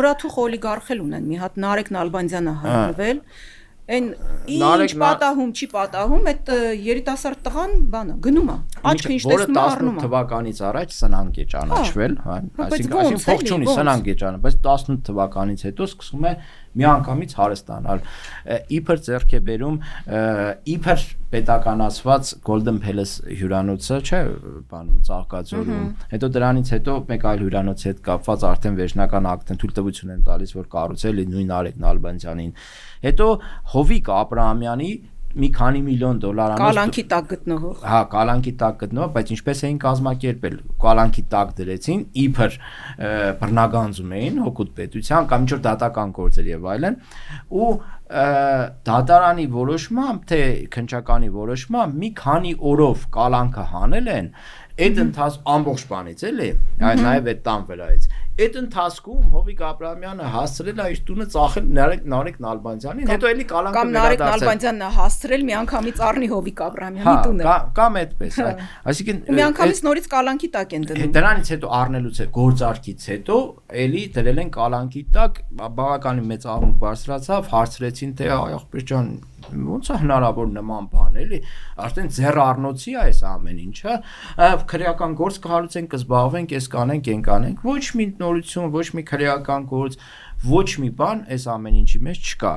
նորաթուխ օլիգարխել ունեն, մի հատ Նարեկ Նալբանդյանը հայտնվել, այն ինչ պատահում չի պատահում, այդ երիտասարդ տղան բանը գնում է, աչքը ինչ տեսնում է առնում է։ 18 թվականից առաջ սնանկ է ճանաչվել, այսինքն փող չունի, սնանկ է ճանաչվել, բայց 18 թվականից հետո սկսում է միանգամից հարստանալ։ Իբր ձեռք է բերում, իբր պետականացված Golden Palace հյուրանոցը, չէ, բանում Ծաղկաձորում։ Հետո դրանից հետո մեկ այլ հյուրանոցի հետ կապված արդեն վերջնական ակտն թույլտվություն են տալիս, որ կառուցել է նույն Նարեկ Նալբանդյանին։ Հետո Հովիկ Աբրահամյանի մի քանի միլիոն դոլարանոց կալանքի տակ գտնվող։ Հա, կալանքի տակ գտնվող, բայց ինչպես էին կազմակերպել, կալանքի տակ դրեցին, իբր բռնագանձում էին հօգուտ պետության կամ ինչ որ դատական գործեր եւ այլն, ու դատարանի որոշմամբ, թե քննչականի որոշմամբ մի քանի օրով կալանքը հանել են, այդ ընթացքում ամբողջ բանից էլի, նաև այդ տան վրայից։ Այդ ընթացքում Հովիկ Աբրահամյանը հասցրել է իր տունը ծախել Նարեկ Նալբանդյանին, հետո էլի կալանքը կամ Նարեկ Նալբանդյանն է հասցրել միանգամից առնի Հովիկ Աբրահամյանի տունը։ Կամ այդպես, այսինքն միանգամից նորից կալանքի տակ են դնում։ Դրանից հետո առնելուց գործարքից հետո էլի դրել են կալանքի տակ, բավականին մեծ աղմուկ բարձրացավ, հարցրեցին թե աղբեր ջան, ոնց է հնարավոր նման բան էլի, արդեն ձեռառնոցի է այս ամեն ինչը, քրեական գործ կհարուցենք, կզբաղվենք, այս կանենք, այն կանենք, ոչ մի նորություն, ոչ մի քրեական գործ, ոչ մի բան այս ամեն ինչի մեջ չկա։